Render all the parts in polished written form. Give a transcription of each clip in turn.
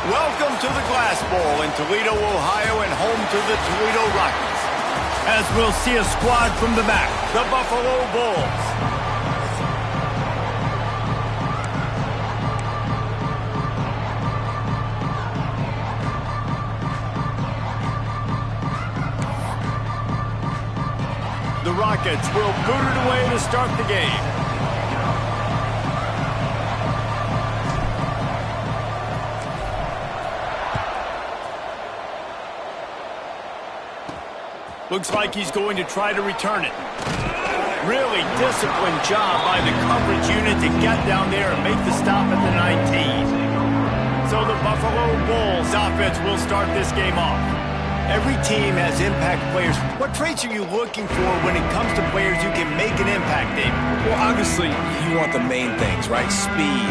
Welcome to the Glass Bowl in Toledo, Ohio, and home to the Toledo Rockets. As we'll see a squad from the back, the Buffalo Bulls. The Rockets will boot it away to start the game. Looks like he's going to try to return it. Really disciplined job by the coverage unit to get down there and make the stop at the 19. So the Buffalo Bulls offense will start this game off. Every team has impact players. What traits are you looking for when it comes to players who can make an impact, Dave? Well, obviously, you want the main things, right? Speed,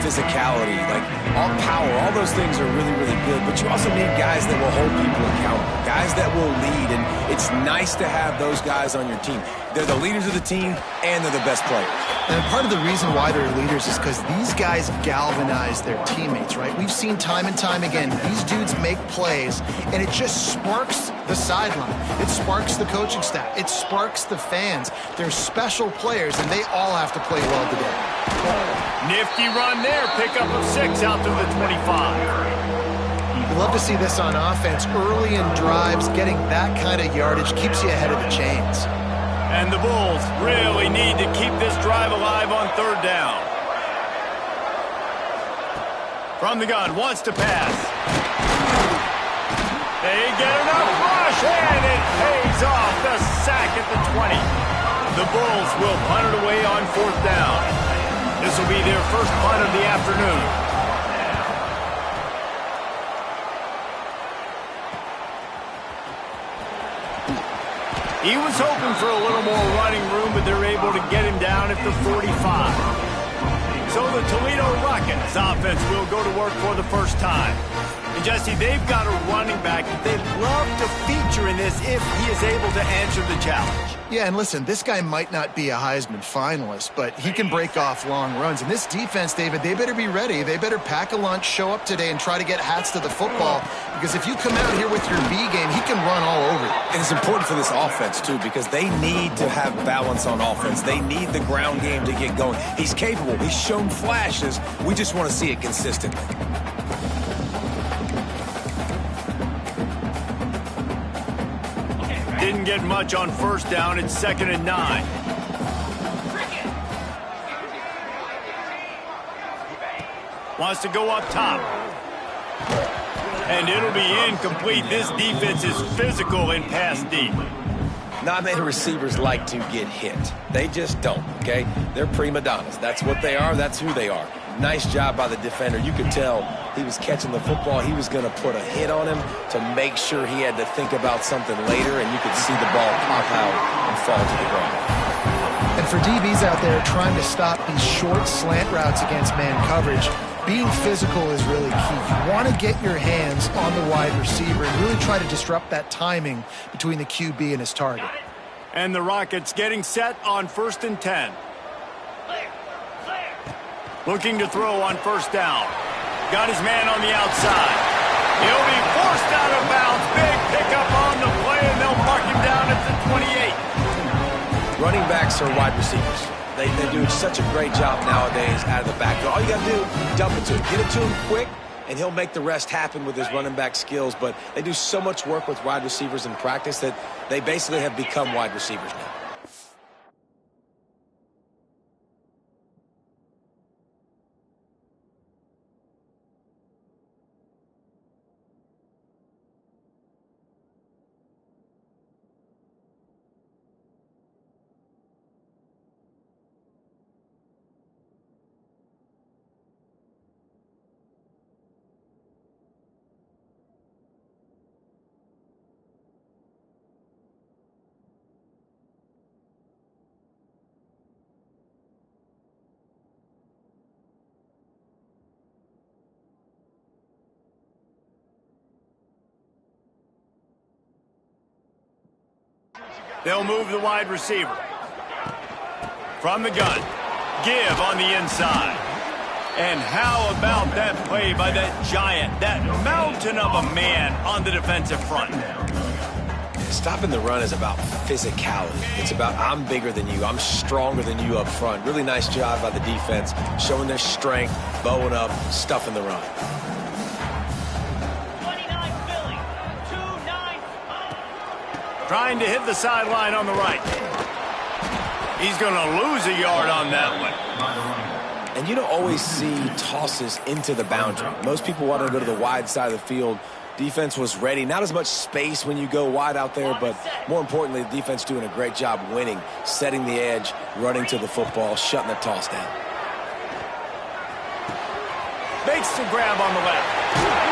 physicality, like all power, all those things are really, really good. But you also need guys that will hold people accountable, guys that will lead. And it's nice to have those guys on your team. They're the leaders of the team, and they're the best players. And part of the reason why they're leaders is because these guys galvanize their teammates, right? We've seen time and time again, these dudes make plays, and it just sparks the sideline. It sparks the coaching staff. It sparks the fans. They're special players, and they all have to play well today. Nifty run there. Pickup of 6 out to the 25. We love to see this on offense. Early in drives, getting that kind of yardage keeps you ahead of the chains. And the Bulls really need to keep this drive alive on third down. From the gun, wants to pass. They get enough rush, and it pays off. The sack at the 20. The Bulls will punt it away on fourth down. This will be their first punt of the afternoon. He was hoping for a little more running room, but they're able to get him down at the 45. So the Toledo Rockets offense will go to work for the first time. And Jesse, they've got a running back that they'd love to feature in this if he is able to answer the challenge. Yeah, and listen, this guy might not be a Heisman finalist, but he can break off long runs. And this defense, David, they better be ready. They better pack a lunch, show up today, and try to get hats to the football. Because if you come out here with your B game, he can run all over you. And it's important for this offense, too, because they need to have balance on offense. They need the ground game to get going. He's capable. He's shown flashes. We just want to see it consistently. Didn't get much on first down. It's 2nd and 9. Wants to go up top. And it'll be incomplete. This defense is physical and pass deep. Not many receivers like to get hit. They just don't, okay? They're prima donnas. That's what they are. That's who they are. Nice job by the defender. You could tell he was catching the football. He was going to put a hit on him to make sure he had to think about something later, and you could see the ball pop out and fall to the ground. And for DBs out there trying to stop these short slant routes against man coverage, being physical is really key. You want to get your hands on the wide receiver and really try to disrupt that timing between the QB and his target. And the Rockets getting set on 1st and 10. Looking to throw on first down. Got his man on the outside. He'll be forced out of bounds. Big pickup on the play, and they'll mark him down at the 28. Running backs are wide receivers. They do such a great job nowadays out of the backfield. All you got to do, dump it to him. Get it to him quick, and he'll make the rest happen with his running back skills. But they do so much work with wide receivers in practice that they basically have become wide receivers now. They'll move the wide receiver. From the gun. Give on the inside. And how about that play by that giant, that mountain of a man on the defensive front? Stopping the run is about physicality. It's about I'm bigger than you, I'm stronger than you up front. Really nice job by the defense, showing their strength, bowing up, stuffing the run. 29 Philly, 2-9. Trying to hit the sideline on the right. He's going to lose a yard on that one. And you don't always see tosses into the boundary. Most people want to go to the wide side of the field. Defense was ready. Not as much space when you go wide out there, but more importantly, the defense doing a great job winning, setting the edge, running to the football, shutting the toss down. Makes the grab on the left.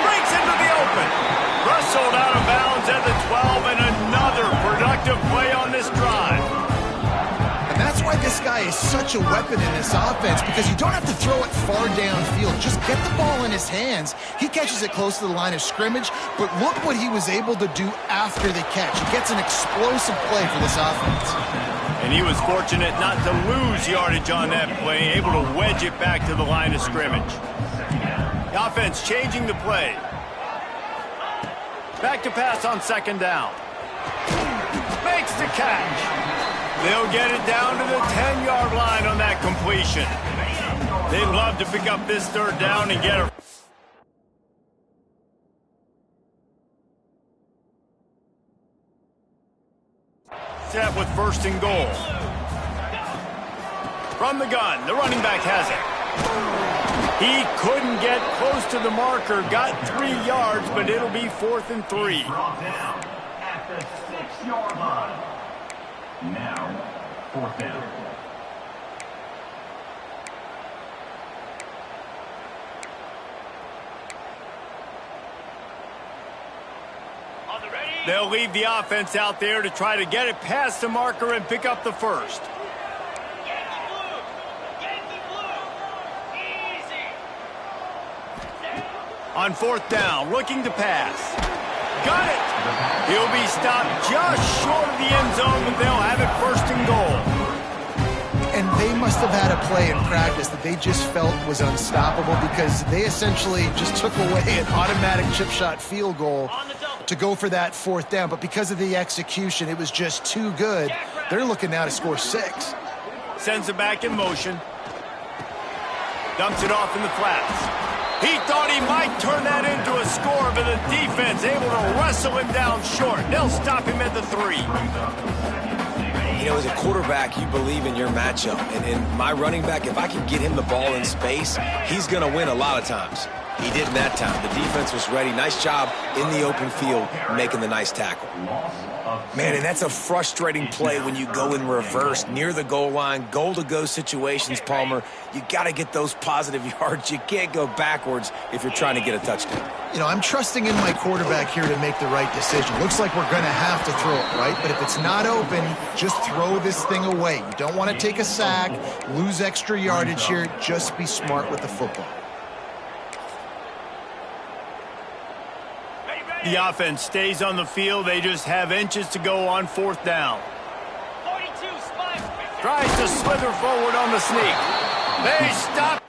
Breaks into the open. Wrestled out of bounds at the 12, and another productive play on this drive. That's why this guy is such a weapon in this offense, because you don't have to throw it far downfield. Just get the ball in his hands. He catches it close to the line of scrimmage, but look what he was able to do after the catch. He gets an explosive play for this offense. And he was fortunate not to lose yardage on that play, able to wedge it back to the line of scrimmage. The offense changing the play. Back to pass on second down. Makes the catch. They'll get it down to the 10-yard line on that completion. They'd love to pick up this third down and get a... set with first and goal. From the gun, the running back has it. He couldn't get close to the marker, got 3 yards, but it'll be 4th and 3. At the 6-yard line. Now, 4th down. They'll leave the offense out there to try to get it past the marker and pick up the first. Yankee blue! Yankee blue! Easy! On 4th down, looking to pass. Got it! He'll be stopped just short of the end zone, but they'll have it first and goal. And they must have had a play in practice that they just felt was unstoppable, because they essentially just took away an automatic chip shot field goal to go for that 4th down. But because of the execution, it was just too good. They're looking now to score 6. Sends it back in motion. Dumps it off in the flats. He thought he might turn that into a score, but the defense able to wrestle him down short. They'll stop him at the 3. You know, as a quarterback, you believe in your matchup. And my running back, if I can get him the ball in space, he's going to win a lot of times. He didn't that time. The defense was ready. Nice job in the open field, making the nice tackle. Man, and that's a frustrating play when you go in reverse near the goal line, goal-to-go situations, Palmer. You got to get those positive yards. You can't go backwards if you're trying to get a touchdown. You know, I'm trusting in my quarterback here to make the right decision. Looks like we're going to have to throw it, right? But if it's not open, just throw this thing away. You don't want to take a sack, lose extra yardage here. Just be smart with the football. The offense stays on the field. They just have inches to go on 4th down. 42 spikes. Tries to slither forward on the sneak. They stop.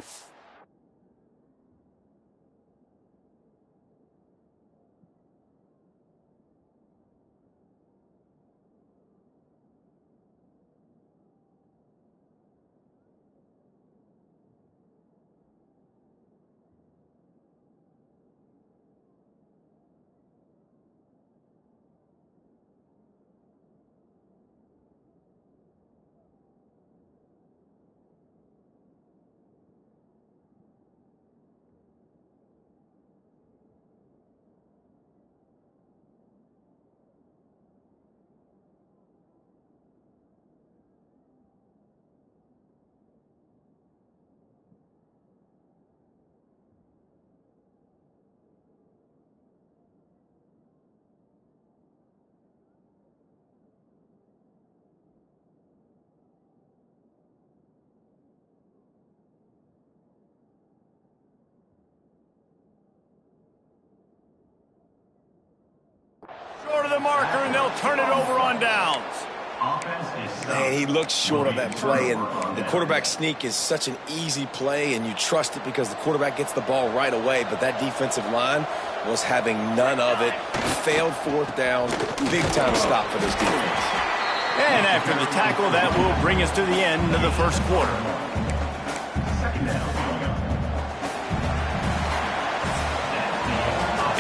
Short of the marker, and they'll turn it over on downs. Offense is Man, he looks short on that play, and the quarterback sneak is such an easy play, and you trust it because the quarterback gets the ball right away, but that defensive line was having none of it. Failed fourth down. Big-time stop for this defense. And after the tackle, that will bring us to the end of the first quarter. second down.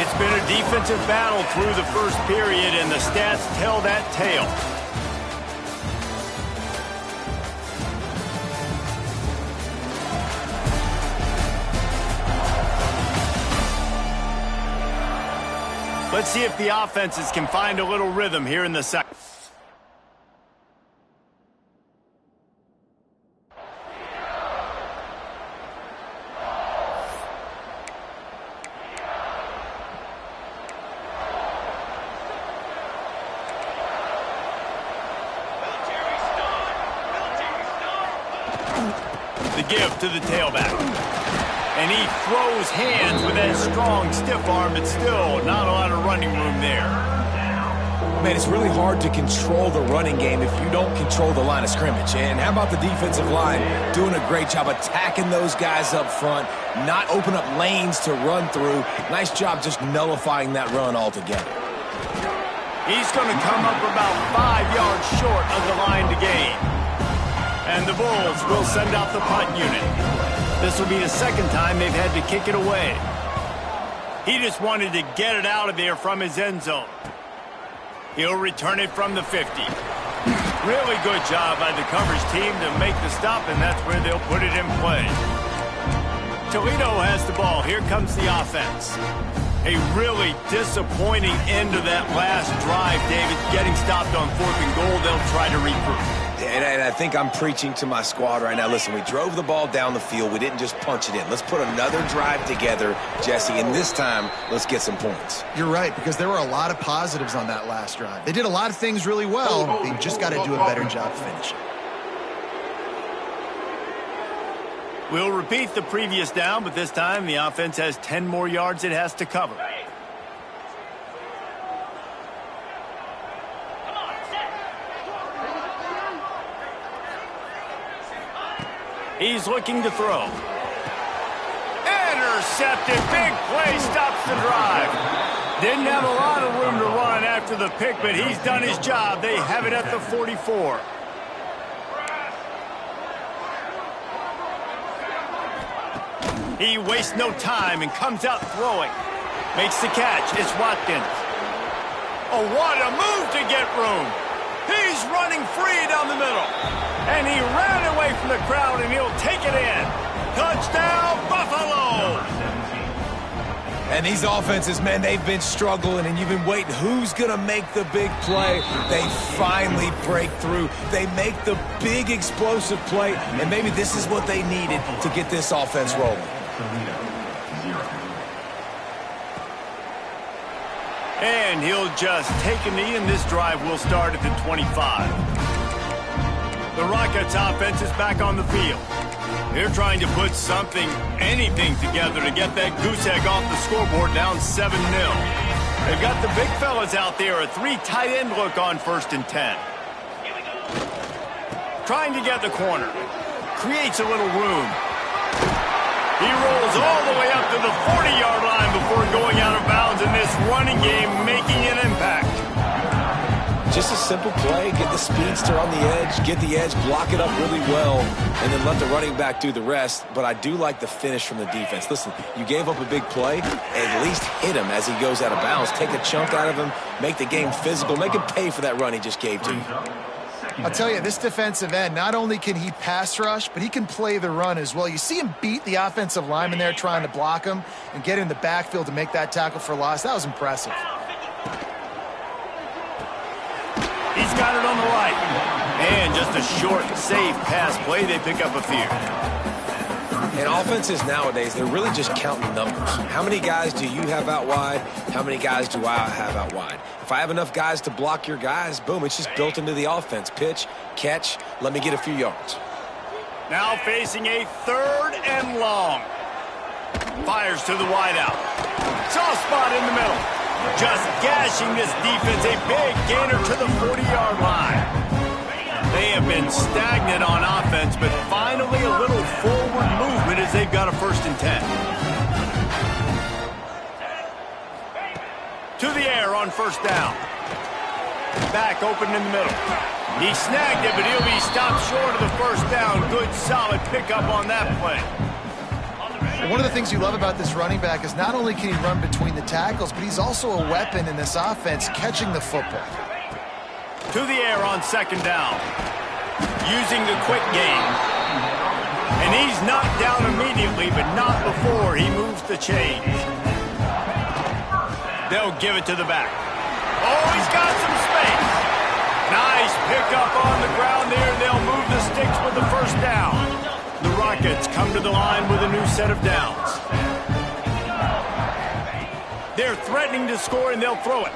It's been a defensive battle through the first period, and the stats tell that tale. Let's see if the offenses can find a little rhythm here in the second. The give to the tailback. And he throws hands with that strong, stiff arm, but still not a lot of running room there. Man, it's really hard to control the running game if you don't control the line of scrimmage. And how about the defensive line doing a great job attacking those guys up front, not open up lanes to run through. Nice job just nullifying that run altogether. He's going to come up about 5 yards short of the line to gain. And the Bulls will send out the punt unit. This will be the second time they've had to kick it away. He just wanted to get it out of there from his end zone. He'll return it from the 50. Really good job by the coverage team to make the stop, and that's where they'll put it in play. Toledo has the ball. Here comes the offense. A really disappointing end of that last drive, David. Getting stopped on 4th and goal, they'll try to regroup. And I think I'm preaching to my squad right now. Listen, we drove the ball down the field. We didn't just punch it in. Let's put another drive together, Jesse, and this time, let's get some points. You're right, because there were a lot of positives on that last drive. They did a lot of things really well. They just got to do a better job finishing. We'll repeat the previous down, but this time the offense has 10 more yards it has to cover. He's looking to throw. Intercepted. Big play stops the drive. Didn't have a lot of room to run after the pick, but he's done his job. They have it at the 44. He wastes no time and comes out throwing. Makes the catch. It's Watkins. Oh, what a move to get room. He's running free down the middle. And he ran away from the crowd, and he'll take it in. Touchdown, Buffalo! And these offenses, man, they've been struggling, and you've been waiting. Who's going to make the big play? They finally break through. They make the big explosive play, and maybe this is what they needed to get this offense rolling. And he'll just take a knee, and this drive will start at the 25. The Rockets offense is back on the field. They're trying to put something, anything together to get that goose egg off the scoreboard down 7-0. They've got the big fellas out there, a 3 tight end look on 1st and 10. Trying to get the corner. Creates a little room. He rolls all the way up to the 40-yard line before going out of bounds in this running game, making an impact. Just a simple play, get the speedster on the edge, block it up really well, and then let the running back do the rest. But I do like the finish from the defense. Listen, you gave up a big play, at least hit him as he goes out of bounds. Take a chunk out of him, make the game physical, make him pay for that run he just gave to you. I'll tell you, this defensive end, not only can he pass rush, but he can play the run as well. You see him beat the offensive lineman there trying to block him and get in the backfield to make that tackle for loss. That was impressive. He's got it on the right. And just a short, safe pass play. They pick up a few. And offenses nowadays, they're really just counting numbers. How many guys do you have out wide? How many guys do I have out wide? If I have enough guys to block your guys, boom, it's just built into the offense. Pitch, catch, let me get a few yards. Now facing a 3rd and long. Fires to the wideout. Soft spot in the middle. Just gashing this defense. A big gainer to the 40-yard line. They have been stagnant on offense, but finally a little forward movement as they've got a 1st and 10. To the air on 1st down. Back open in the middle. He snagged it, but he'll be stopped short of the 1st down. Good, solid pickup on that play. One of the things you love about this running back is not only can he run between the tackles, but he's also a weapon in this offense catching the football. To the air on 2nd down. Using the quick game. And he's knocked down immediately, but not before he moves the chains. They'll give it to the back. Oh, he's got some space. Nice pickup on the ground there. They'll move the sticks with the 1st down. The Rockets come to the line with a new set of downs. They're threatening to score, and they'll throw it.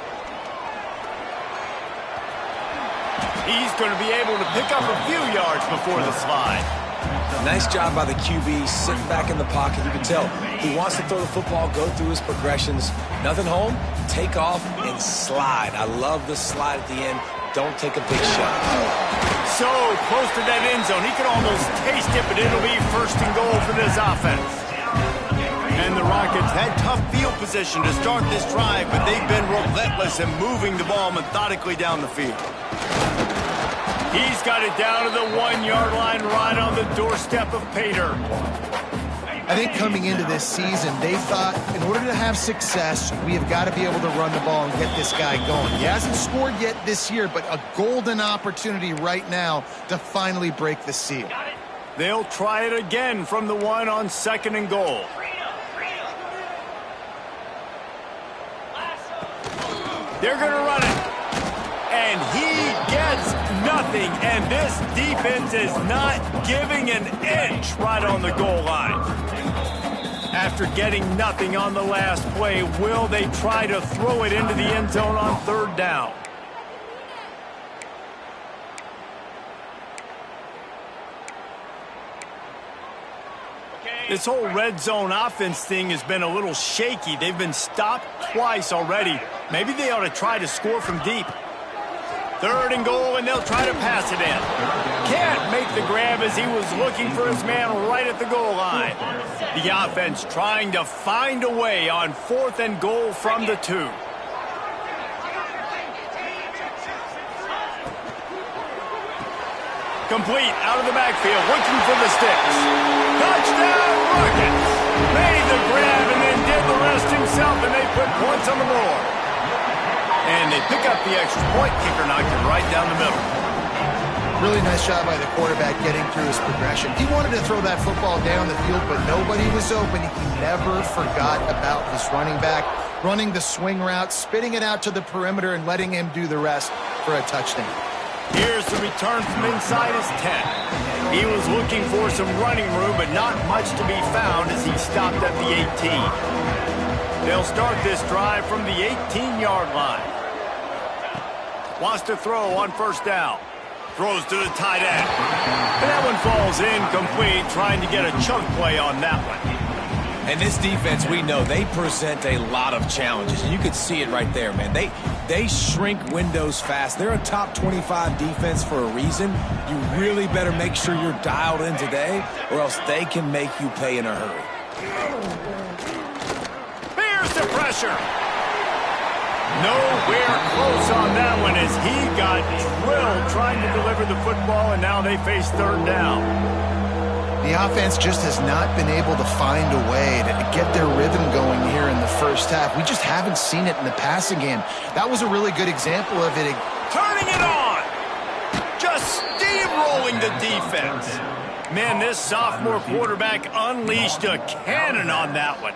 He's going to be able to pick up a few yards before the slide. Nice job by the QB, sitting back in the pocket. You can tell he wants to throw the football, go through his progressions. Nothing home, take off, and slide. I love the slide at the end. Don't take a big shot. So close to that end zone. He can almost taste it, but it'll be 1st and goal for this offense. And the Rockets had tough field position to start this drive, but they've been relentless in moving the ball methodically down the field. He's got it down to the 1-yard line right on the doorstep of Pater. I think coming into this season, they thought in order to have success, we have got to be able to run the ball and get this guy going. He hasn't scored yet this year, but a golden opportunity right now to finally break the seal. They'll try it again from the 1 on 2nd and goal. They're going to run it. And he gets nothing, and this defense is not giving an inch right on the goal line. After getting nothing on the last play, will they try to throw it into the end zone on 3rd down? This whole red zone offense thing has been a little shaky. They've been stopped twice already. Maybe they ought to try to score from deep. 3rd and goal, and they'll try to pass it in. Can't make the grab as he was looking for his man right at the goal line. The offense trying to find a way on 4th and goal from the 2. Complete out of the backfield, looking for the sticks. Touchdown, Rockets! Made the grab and then did the rest himself, and they put points on the board. And they pick up the extra point. Kicker knocked it right down the middle. Really nice job by the quarterback getting through his progression. He wanted to throw that football down the field, but nobody was open. He never forgot about his running back, running the swing route, spitting it out to the perimeter, and letting him do the rest for a touchdown. Here's the return from inside his 10. He was looking for some running room, but not much to be found as he stopped at the 18. They'll start this drive from the 18-yard line. Wants to throw on 1st down. Throws to the tight end. And that one falls incomplete, trying to get a chunk play on that one. And this defense, we know, they present a lot of challenges. And you can see it right there, man. They shrink windows fast. They're a top 25 defense for a reason. You really better make sure you're dialed in today, or else they can make you pay in a hurry. Here's the pressure. Nowhere close on that one as he got drilled trying to deliver the football, and now they face 3rd down. The offense just has not been able to find a way to get their rhythm going here in the 1st half. We just haven't seen it in the passing game. That was a really good example of it. Turning it on. Just steamrolling the defense. Man, this sophomore quarterback unleashed a cannon on that one.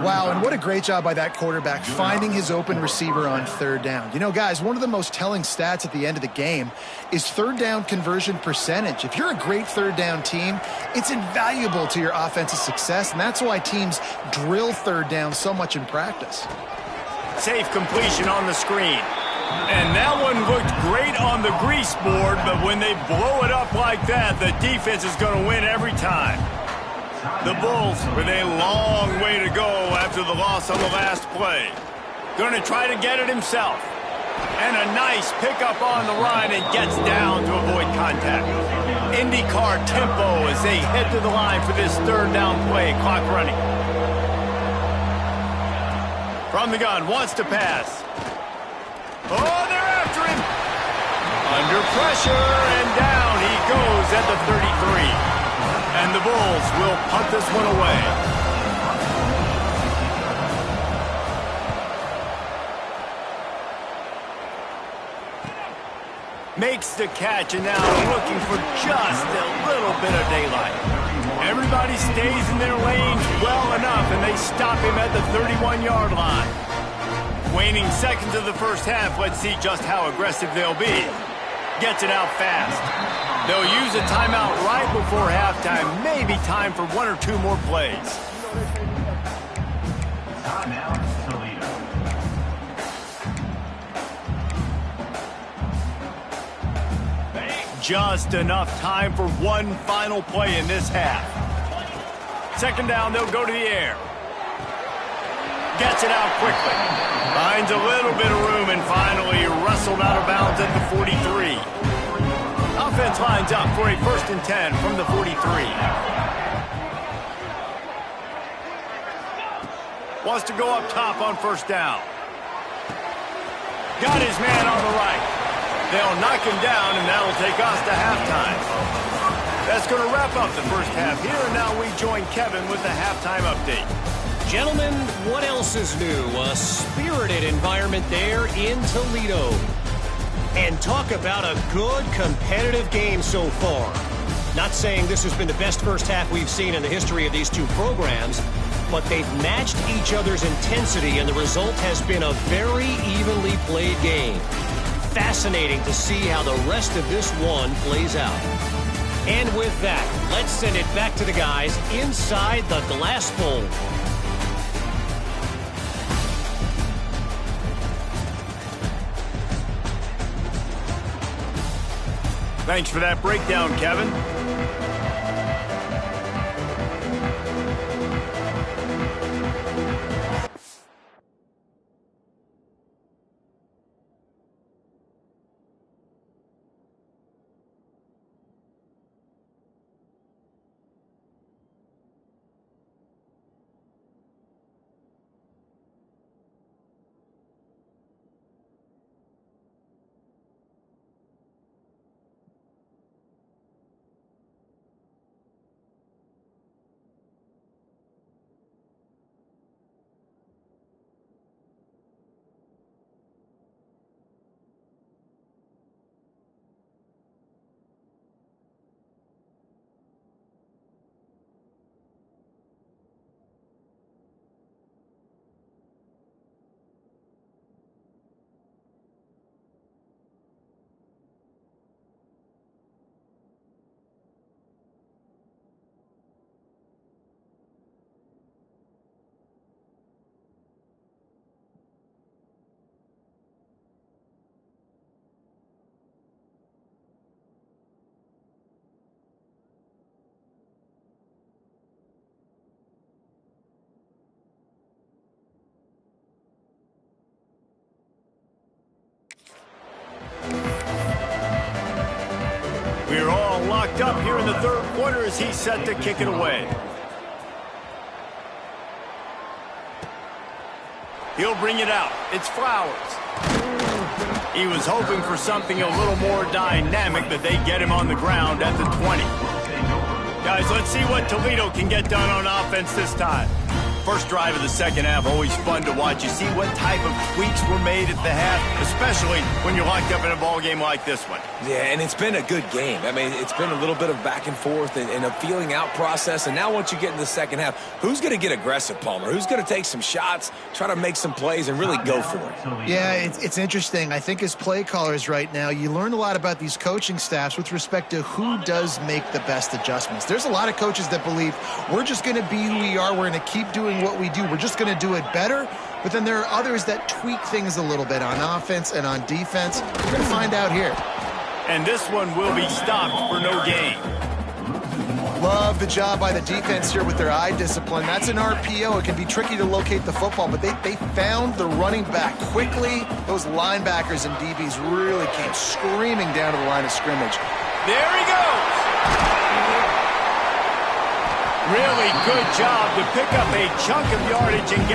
Wow, and what a great job by that quarterback finding his open receiver on 3rd down. You know, guys, one of the most telling stats at the end of the game is 3rd down conversion percentage. If you're a great 3rd down team, it's invaluable to your offensive success, and that's why teams drill 3rd down so much in practice. Safe completion on the screen. And that one looked great on the grease board, but when they blow it up like that, the defense is going to win every time. The Bulls with a long way to go after the loss on the last play. Going to try to get it himself. And a nice pickup on the run and gets down to avoid contact. IndyCar tempo as they head to the line for this third down play. Clock running. From the gun, wants to pass. Oh, they're after him. Under pressure, and down he goes at the 33. And the Bulls will punt this one away. Makes the catch, and now looking for just a little bit of daylight. Everybody stays in their lanes well enough, and they stop him at the 31-yard line. Waning seconds of the first half, let's see just how aggressive they'll be. Gets it out fast. They'll use a timeout right before halftime, maybe time for one or two more plays. Timeout, Toledo. Just enough time for one final play in this half. Second down, they'll go to the air. Gets it out quickly. Finds a little bit of room and finally wrestled out of bounds at the 43. Offense lines up for a 1st and 10 from the 43. Wants to go up top on first down. Got his man on the right. They'll knock him down, and that'll take us to halftime. That's going to wrap up the first half here, and now we join Kevin with the halftime update. Gentlemen, what else is new? A spirited environment there in Toledo. And talk about a good competitive game so far. Not saying this has been the best first half we've seen in the history of these two programs, but they've matched each other's intensity, and the result has been a very evenly played game. Fascinating to see how the rest of this one plays out. And with that, let's send it back to the guys inside the glass bowl. Thanks for that breakdown, Kevin. We're all locked up here in the third quarter as he's set to kick it away. He'll bring it out. It's Flowers. He was hoping for something a little more dynamic, but they get him on the ground at the 20. Guys, let's see what Toledo can get done on offense this time. First drive of the second half, always fun to watch. You see what type of tweaks were made at the half, especially when you're locked up in a ball game like this one. Yeah, and it's been a good game. I mean, it's been a little bit of back and forth and a feeling out process. And now once you get in the second half, who's going to get aggressive, Palmer? Who's going to take some shots, try to make some plays, and really go for it? Yeah, it's interesting. I think as play callers right now, you learn a lot about these coaching staffs with respect to who does make the best adjustments. There's a lot of coaches that believe we're just going to be who we are. We're going to keep doing what we do. We're just going to do it better. But then there are others that tweak things a little bit on offense and on defense. We're going to find out here. And this one will be stopped for no gain. Love the job by the defense here with their eye discipline. That's an RPO. It can be tricky to locate the football, but they found the running back quickly. Those linebackers and DBs really came screaming down to the line of scrimmage. There he goes. Really good job to pick up a chunk of yardage and get.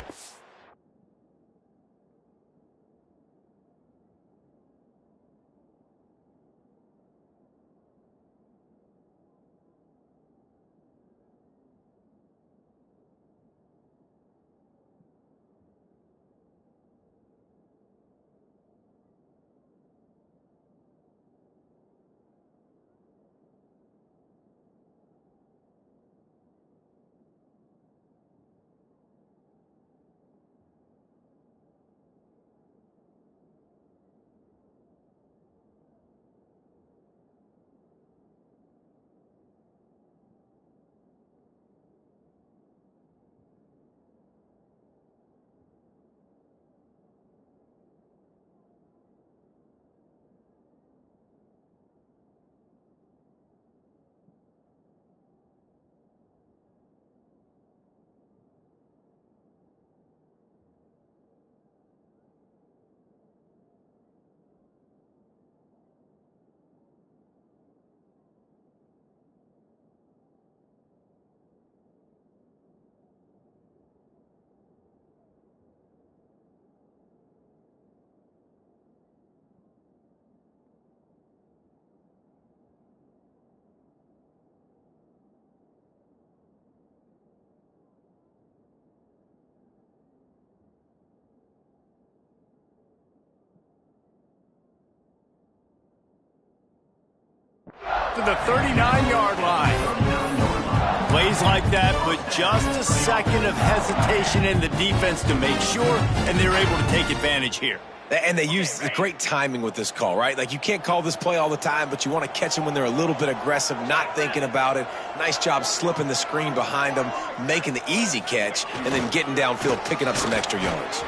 To the 39-yard line. Plays like that put just a second of hesitation in the defense to make sure, and they're able to take advantage here. And they use the great timing with this call, right? Like, you can't call this play all the time, but you want to catch them when they're a little bit aggressive, not thinking about it. Nice job slipping the screen behind them, making the easy catch, and then getting downfield, picking up some extra yards.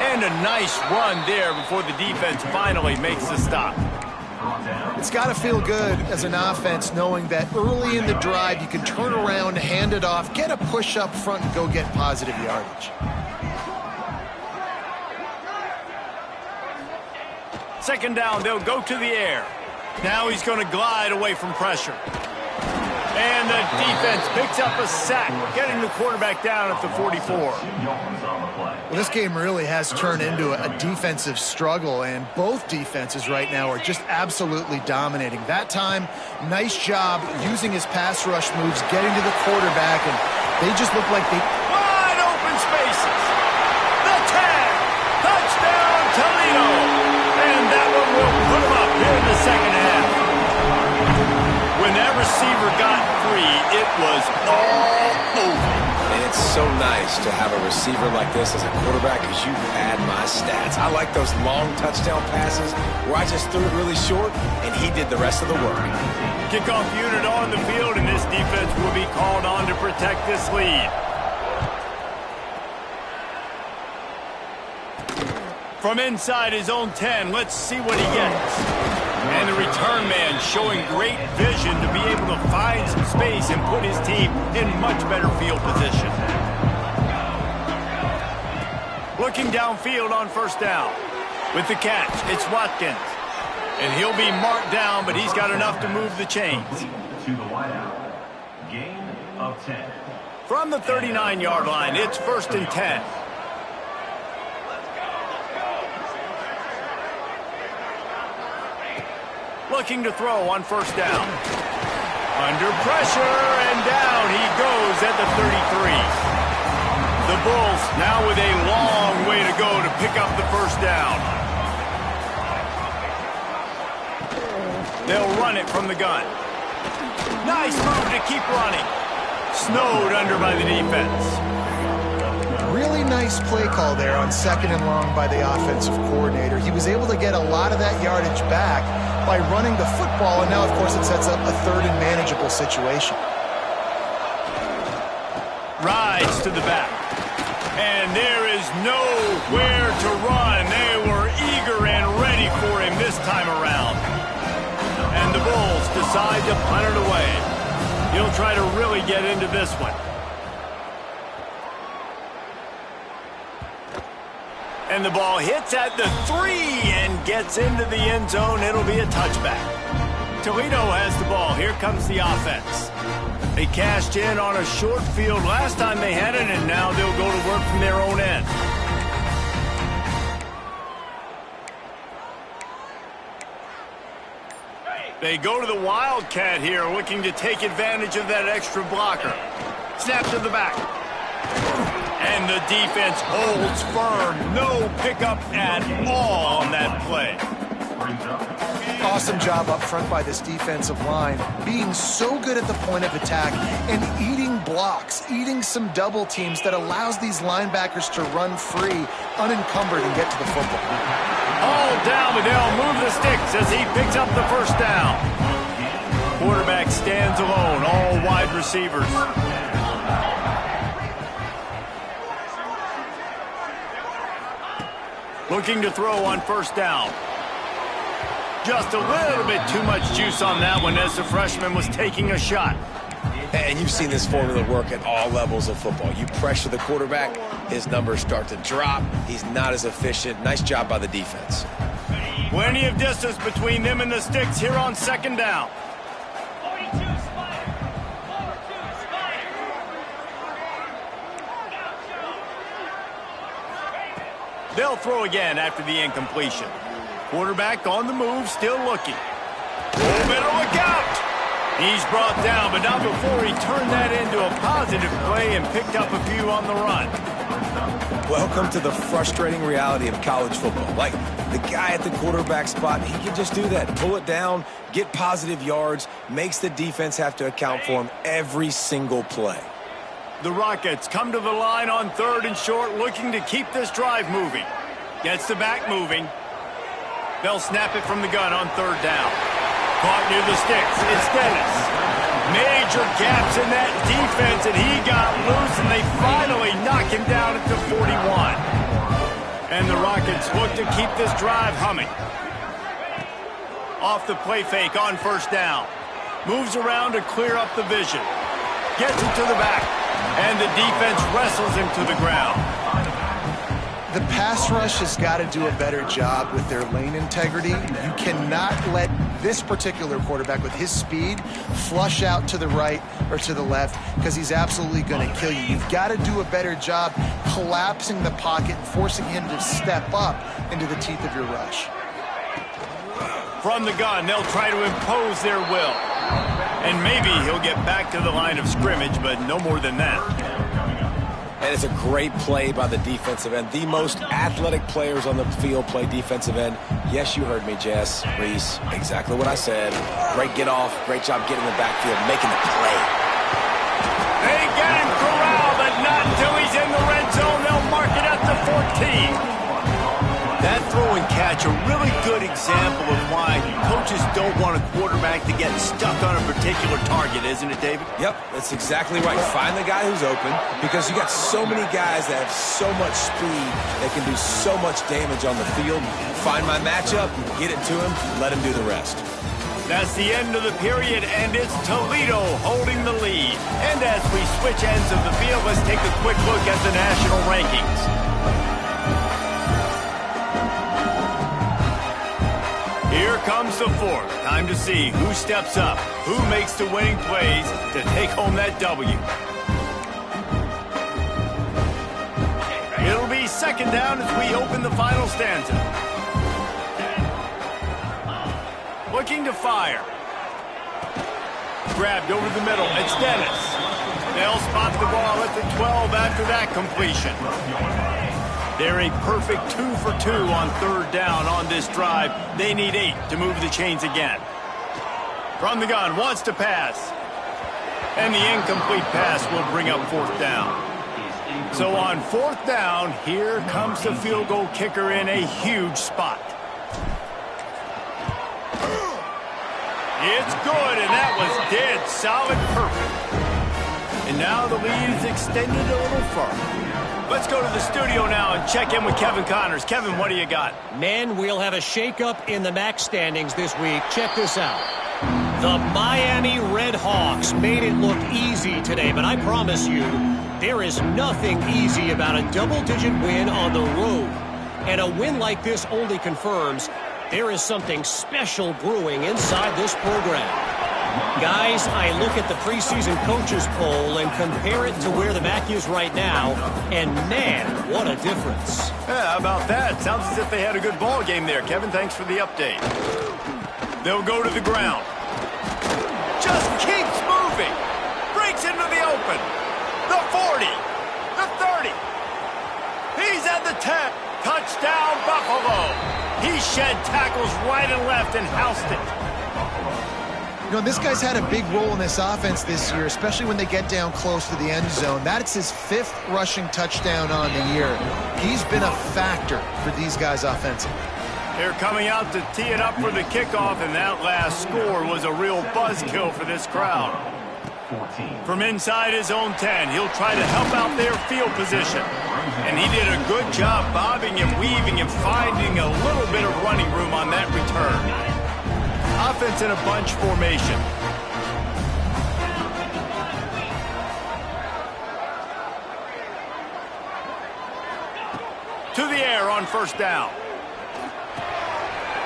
And a nice run there before the defense finally makes the stop. It's got to feel good as an offense knowing that early in the drive you can turn around, hand it off, get a push up front, and go get positive yardage. Second down, they'll go to the air. Now he's going to glide away from pressure. And the defense picks up a sack, getting the quarterback down at the 44. Well, this game really has turned into a defensive struggle, and both defenses right now are just absolutely dominating. That time, nice job using his pass rush moves, getting to the quarterback, and they just look like they... Wide open spaces. The tag. Touchdown, Toledo. And that one will put him up here in the second half. When that receiver got free, it was all over. And it's so nice to have a receiver like this as a quarterback because you had my stats. I like those long touchdown passes where I just threw it really short and he did the rest of the work. Kickoff unit on the field, and this defense will be called on to protect this lead. From inside his own 10, let's see what he gets. And the return man showing great vision to be able to find some space and put his team in much better field position. Looking downfield on first down. With the catch, it's Watkins. And he'll be marked down, but he's got enough to move the chains. To the wideout. Gain of 10. From the 39-yard line, it's 1st and 10. Looking to throw on first down. Under pressure, and down he goes at the 33. The Bulls now with a long way to go to pick up the first down. They'll run it from the gun. Nice move to keep running. Snowed under by the defense. Really nice play call there on 2nd and long by the offensive coordinator. He was able to get a lot of that yardage back by running the football, and now, of course, it sets up a 3rd and manageable situation. Rides to the back. And there is nowhere to run. They were eager and ready for him this time around. And the Bulls decide to punt it away. He'll try to really get into this one. And the ball hits at the 3 and gets into the end zone. It'll be a touchback. Toledo has the ball. Here comes the offense. They cashed in on a short field last time they had it, and now they'll go to work from their own end. They go to the Wildcat here, looking to take advantage of that extra blocker. Snap to the back. And the defense holds firm. No pickup at all on that play. Awesome job up front by this defensive line, being so good at the point of attack and eating blocks, eating some double teams that allows these linebackers to run free, unencumbered, and get to the football. All down, but they'll move the sticks as he picks up the first down. Quarterback stands alone, all wide receivers. Looking to throw on first down. Just a little bit too much juice on that one as the freshman was taking a shot. And you've seen this formula work at all levels of football. You pressure the quarterback, his numbers start to drop. He's not as efficient. Nice job by the defense. Plenty of distance between them and the sticks here on second down. They'll throw again after the incompletion. Quarterback on the move, still looking. Oh, better look out! He's brought down, but not before he turned that into a positive play and picked up a few on the run. Welcome to the frustrating reality of college football. Like, the guy at the quarterback spot, he can just do that. Pull it down, get positive yards, makes the defense have to account for him every single play. The Rockets come to the line on 3rd and short, looking to keep this drive moving. Gets the back moving. They'll snap it from the gun on 3rd down. Caught near the sticks. It's Dennis. Major gaps in that defense, and he got loose, and they finally knock him down at the 41. And the Rockets look to keep this drive humming. Off the play fake on first down. Moves around to clear up the vision. Gets it to the back, and the defense wrestles him to the ground. The pass rush has got to do a better job with their lane integrity. You cannot let this particular quarterback with his speed flush out to the right or to the left because he's absolutely going to kill you. You've got to do a better job collapsing the pocket and forcing him to step up into the teeth of your rush. From the gun, they'll try to impose their will. And maybe he'll get back to the line of scrimmage, but no more than that. And it's a great play by the defensive end. The most athletic players on the field play defensive end. Yes, you heard me, Jess, Reese. Exactly what I said. Great get off. Great job getting in the backfield, making the play. They get him corralled, but not until he's in the red zone. They'll mark it at the 14. That throw and catch, a really good example of why coaches don't want a quarterback to get stuck on a particular target, isn't it, David? Yep, that's exactly right. Find the guy who's open because you got so many guys that have so much speed that can do so much damage on the field. Find my matchup, get it to him, let him do the rest. That's the end of the period, and it's Toledo holding the lead. And as we switch ends of the field, let's take a quick look at the national rankings. Here comes the 4th. Time to see who steps up, who makes the winning plays to take home that W. It'll be 2nd down as we open the final stanza. Looking to fire. Grabbed over the middle. It's Dennis. They'll spot the ball at the 12 after that completion. They're a perfect 2 for 2 on 3rd down on this drive. They need 8 to move the chains again. From the gun, wants to pass. And the incomplete pass will bring up 4th down. So on 4th down, here comes the field goal kicker in a huge spot. It's good, and that was dead solid perfect. And now the lead is extended a little further. Let's go to the studio now and check in with Kevin Connors. Kevin, what do you got? Men, we'll have a shakeup in the MAC standings this week. Check this out. The Miami Redhawks made it look easy today, but I promise you, there is nothing easy about a double-digit win on the road. And a win like this only confirms there is something special brewing inside this program. Guys, I look at the preseason coaches poll and compare it to where the MAC is right now, and man, what a difference. Yeah, how about that? Sounds as if they had a good ball game there. Kevin, thanks for the update. They'll go to the ground. Just keeps moving. Breaks into the open. The 40. The 30. He's at the 10. Touchdown, Buffalo. He shed tackles right and left and housed it. You know, this guy's had a big role in this offense this year, especially when they get down close to the end zone. That's his 5th rushing touchdown on the year. He's been a factor for these guys offensively. They're coming out to tee it up for the kickoff, and that last score was a real buzzkill for this crowd. From inside his own 10, he'll try to help out their field position. And he did a good job bobbing and weaving and finding a little bit of running room on that return. Offense in a bunch formation. To the air on first down.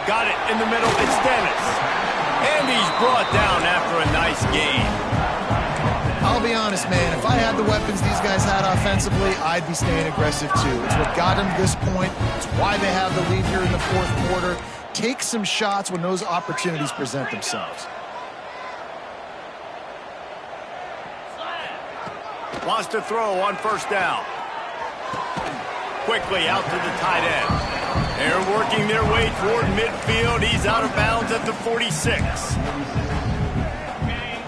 Got it in the middle. It's Dennis. And he's brought down after a nice gain. I'll be honest, man. If I had the weapons these guys had offensively, I'd be staying aggressive too. It's what got them to this point. It's why they have the lead here in the 4th quarter. Take some shots when those opportunities present themselves. Wants to throw on first down. Quickly out to the tight end. They're working their way toward midfield. He's out of bounds at the 46.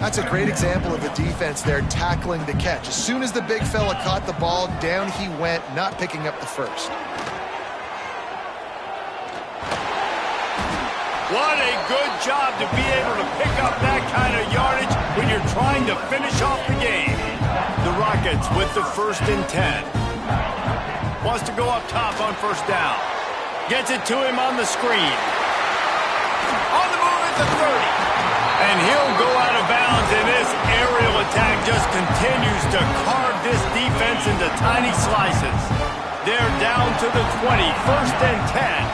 That's a great example of a defense there tackling the catch. As soon as the big fella caught the ball, down he went, not picking up the first. What a good job to be able to pick up that kind of yardage when you're trying to finish off the game. The Rockets with the 1st and 10. Wants to go up top on first down. Gets it to him on the screen. On the move at the 30. And he'll go out of bounds, and this aerial attack just continues to carve this defense into tiny slices. They're down to the 20, 1st and 10.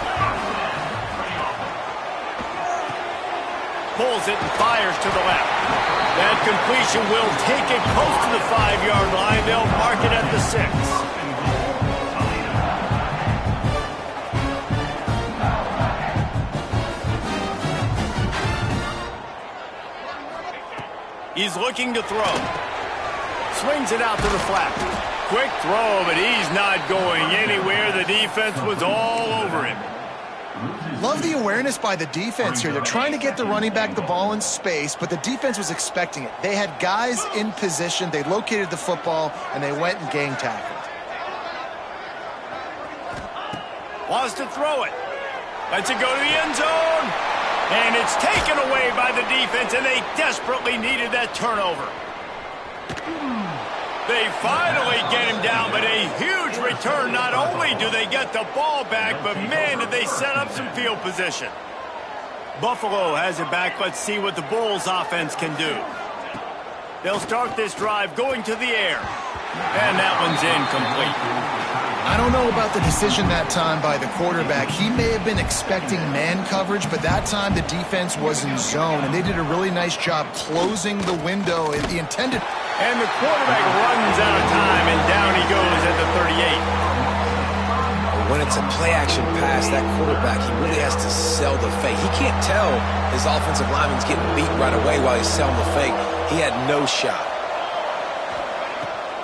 Pulls it and fires to the left. That completion will take it close to the 5-yard line. They'll mark it at the 6. He's looking to throw. Swings it out to the flat. Quick throw, but he's not going anywhere. The defense was all over him. Love the awareness by the defense here. They're trying to get the running back the ball in space, but the defense was expecting it. They had guys in position. They located the football, and they went and gang tackled. Wants to throw it. Lets it go to the end zone. And it's taken away by the defense, and they desperately needed that turnover. They finally get him down, but a huge return. Not only do they get the ball back, but man, did they set up some field position. Buffalo has it back. Let's see what the Bulls offense can do. They'll start this drive going to the air. And that one's incomplete. I don't know about the decision that time by the quarterback. He may have been expecting man coverage, but that time the defense was in zone, and they did a really nice job closing the window. The intended... And the quarterback runs out of time, and down he goes at the 38. When it's a play-action pass, that quarterback, he really has to sell the fake. He can't tell his offensive lineman's getting beat right away while he's selling the fake. He had no shot.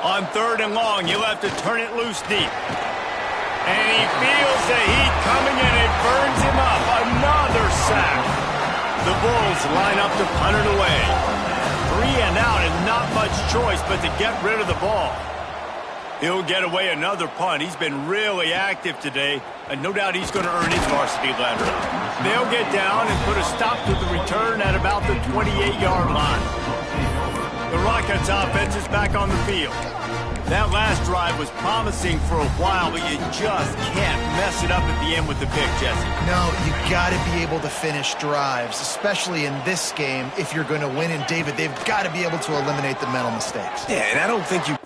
On 3rd and long, he'll have to turn it loose deep. And he feels the heat coming, and it burns him up. Another sack. The Bulls line up to punt it away. 3 and out, and not much choice but to get rid of the ball. He'll get away another punt. He's been really active today, and no doubt he's going to earn his varsity letter. They'll get down and put a stop to the return at about the 28-yard line. The Rockets offense is back on the field. That last drive was promising for a while, but you just can't mess it up at the end with the pick, Jesse. No, you got to be able to finish drives, especially in this game if you're going to win. And, David, they've got to be able to eliminate the mental mistakes. Yeah, and I don't think you...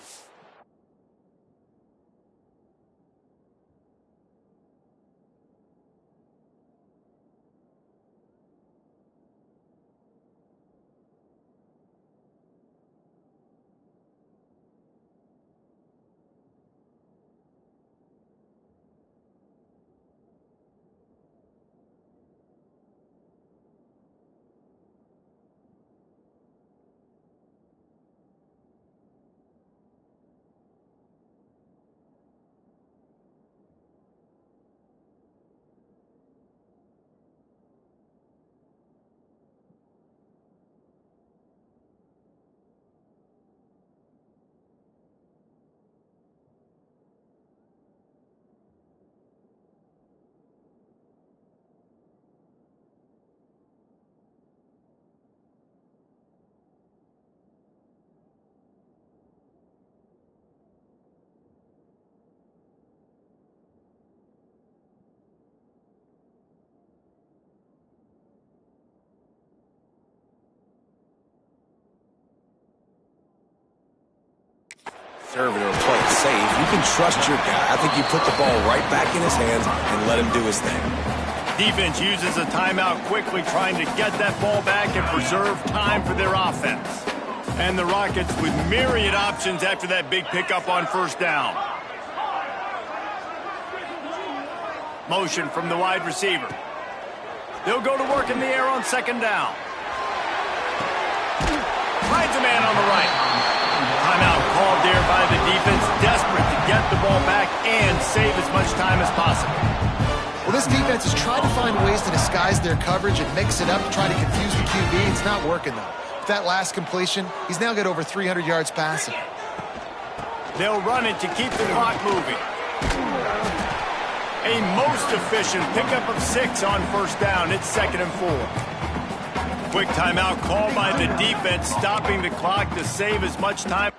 Conservative play it safe. You can trust your guy. I think you put the ball right back in his hands and let him do his thing. Defense uses a timeout quickly, trying to get that ball back and preserve time for their offense. And the Rockets with myriad options after that big pickup on first down. Motion from the wide receiver. They'll go to work in the air on second down. Finds a man on the right. Timeout called there by the defense, desperate to get the ball back and save as much time as possible. Well, this defense has tried to find ways to disguise their coverage and mix it up to try to confuse the QB. It's not working, though. With that last completion, he's now got over 300 yards passing. They'll run it to keep the clock moving. A most efficient pickup of 6 on first down. It's 2nd and 4. Quick timeout called by the defense, stopping the clock to save as much time.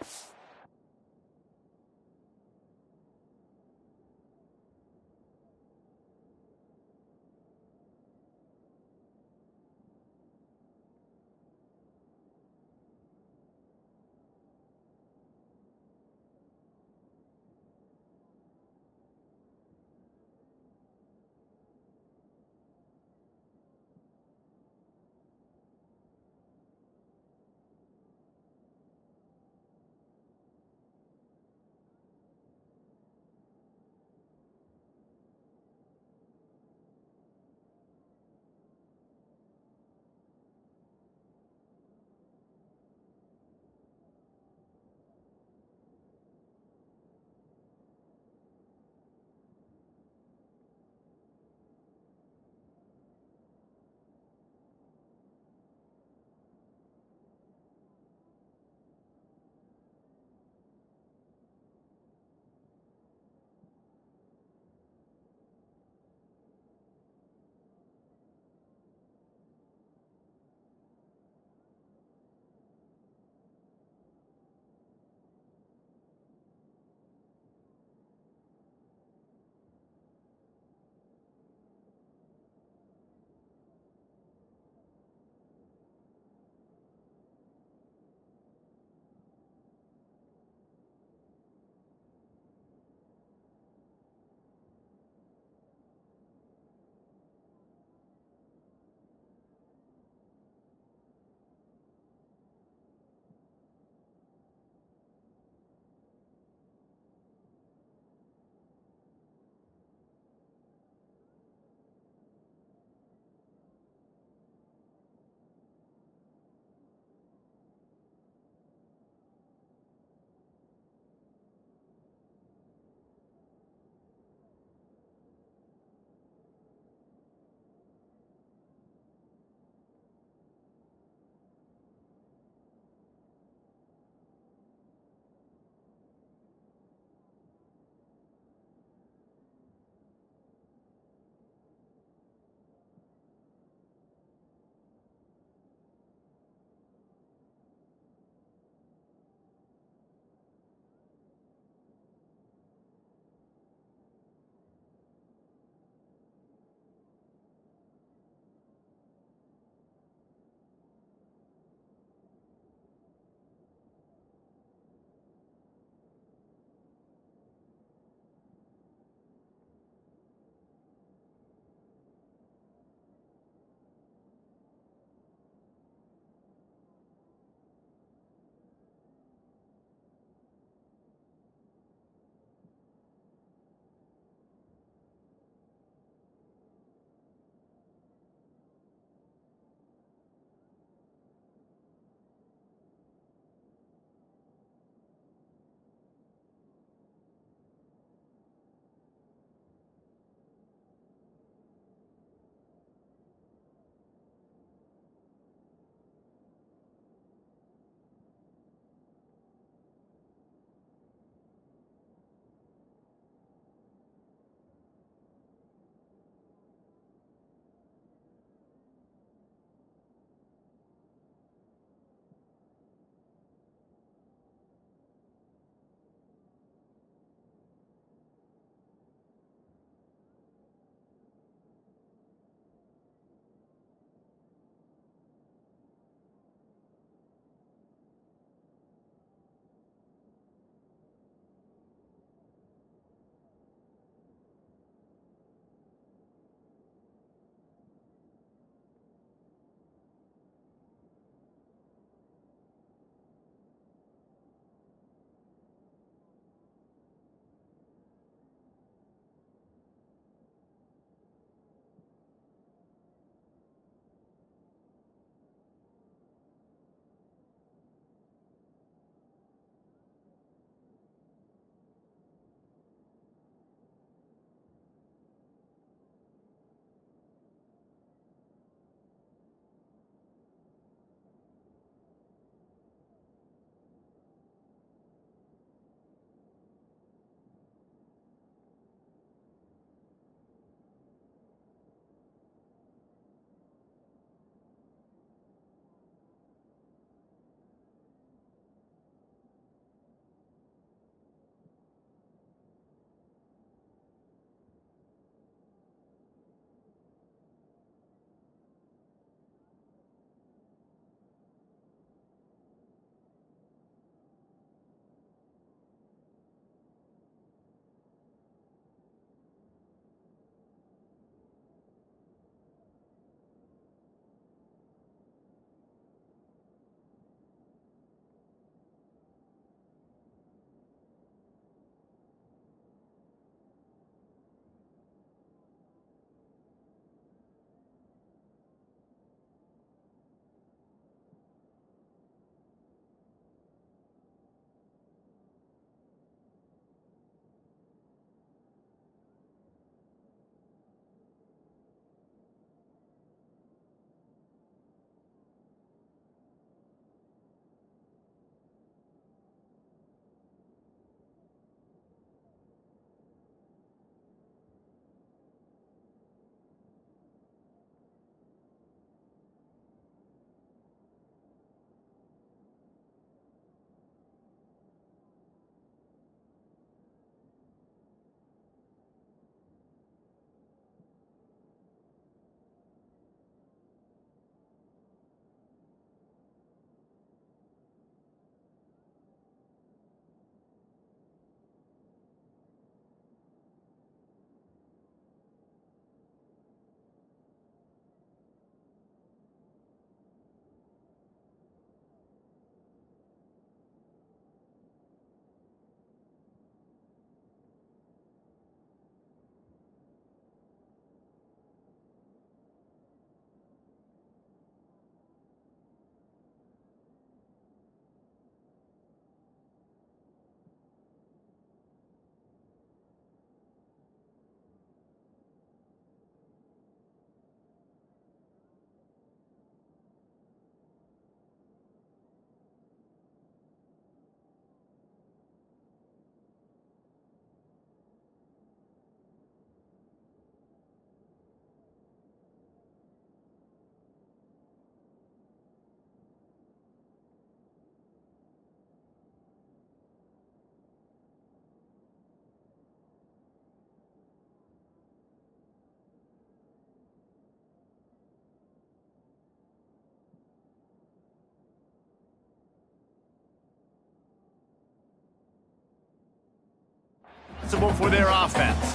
possible for their offense.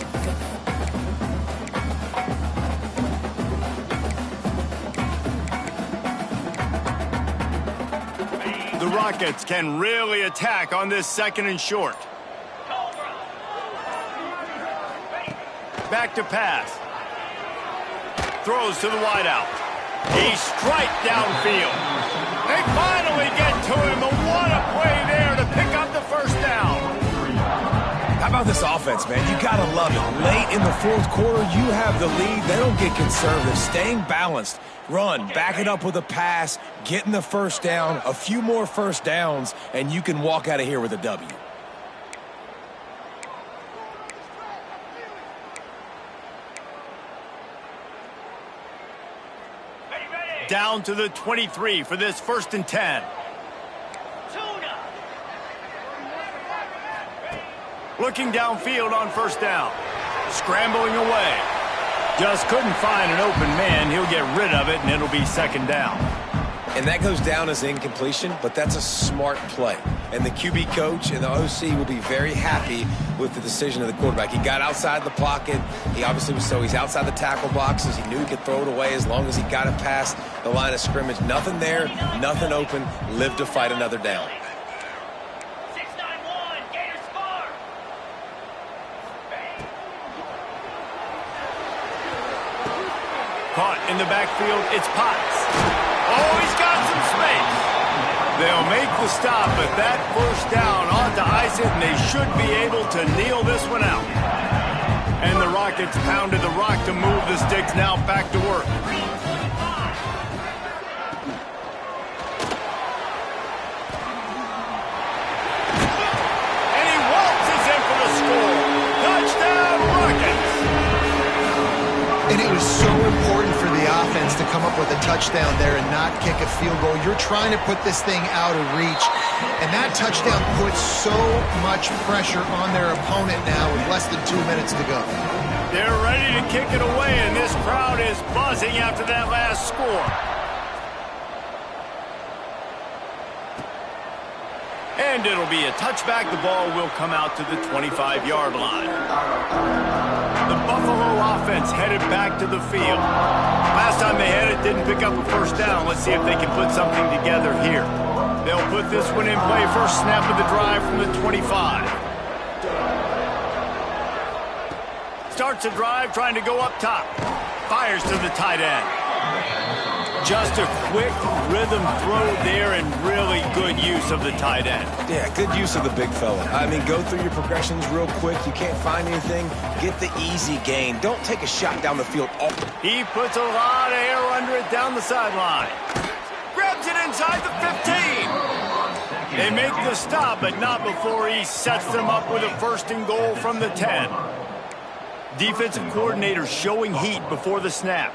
The Rockets can really attack on this 2nd and short. Back to pass. Throws to the wideout. He's straight downfield. They finally get to him. But what a play there to pick up the first down. How about this offense, man? You got to love it. Late in the 4th quarter, you have the lead. They don't get conservative. Staying balanced. Run, back it up with a pass, getting the first down, a few more first downs, and you can walk out of here with a W. Down to the 23 for this 1st and 10. Looking downfield on 1st down. Scrambling away. Just couldn't find an open man. He'll get rid of it, and it'll be 2nd down. And that goes down as incompletion, but that's a smart play. And the QB coach and the OC will be very happy with the decision of the quarterback. He got outside the pocket. He obviously was he's outside the tackle boxes. He knew he could throw it away as long as he got it past the line of scrimmage. Nothing there, nothing open. Live to fight another down. Caught in the backfield, it's Potts. Oh, he's got some space. They'll make the stop, but that 1st down ought to ice it, and they should be able to kneel this one out. And the Rockets pounded the rock to move the sticks, now back to work. And he waltzes in for the score. Touchdown, Rockets! And it was so important for the offense to come up with a touchdown there and not kick a field goal. You're trying to put this thing out of reach, and that touchdown puts so much pressure on their opponent now with less than 2 minutes to go. They're ready to kick it away, and this crowd is buzzing after that last score. And it'll be a touchback. The ball will come out to the 25-yard line. The Buffalo offense headed back to the field. Last time they had it, didn't pick up a 1st down. Let's see if they can put something together here. They'll put this one in play. First snap of the drive from the 25. Starts a drive, trying to go up top. Fires to the tight end. Just a quick rhythm throw there and really good use of the tight end. Yeah, good use of the big fella. I mean, go through your progressions real quick. You can't find anything. Get the easy gain. Don't take a shot down the field. Oh. He puts a lot of air under it down the sideline. Grabs it inside the 15. They make the stop, but not before he sets them up with a 1st and goal from the 10. Defensive coordinator showing heat before the snap.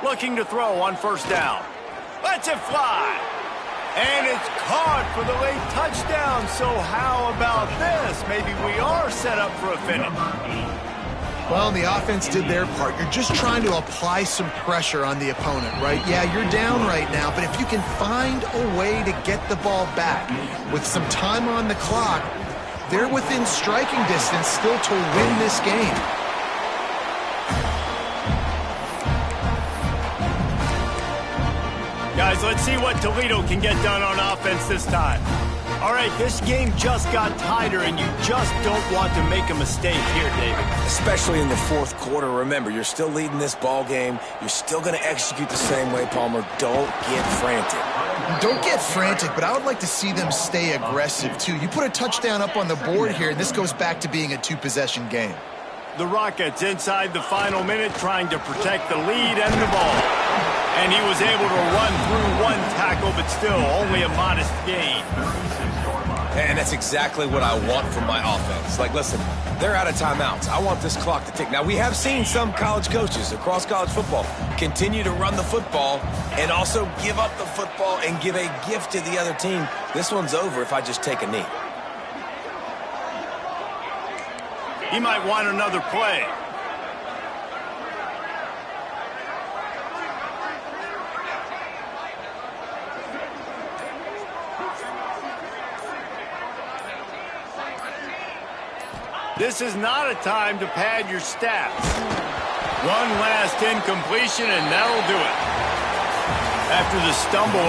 Looking to throw on 1st down. Lets it fly. And it's caught for the late touchdown. So how about this? Maybe we are set up for a finish. Well, the offense did their part. You're just trying to apply some pressure on the opponent, right? Yeah, you're down right now, but if you can find a way to get the ball back with some time on the clock, they're within striking distance still to win this game. Guys, let's see what Toledo can get done on offense this time. All right, this game just got tighter, and you just don't want to make a mistake here, David. Especially in the 4th quarter. Remember, you're still leading this ball game. You're still going to execute the same way, Palmer. Don't get frantic. Don't get frantic, but I would like to see them stay aggressive, too. You put a touchdown up on the board here, and this goes back to being a 2-possession game. The Rockets inside the final minute trying to protect the lead and the ball. And he was able to run through 1 tackle, but still only a modest gain. And that's exactly what I want from my offense. Like, listen, they're out of timeouts. I want this clock to tick. Now, we have seen some college coaches across college football continue to run the football and also give up the football and give a gift to the other team. This one's over if I just take a knee. He might want another play. This is not a time to pad your stats. One last incompletion, and that'll do it. After the stumble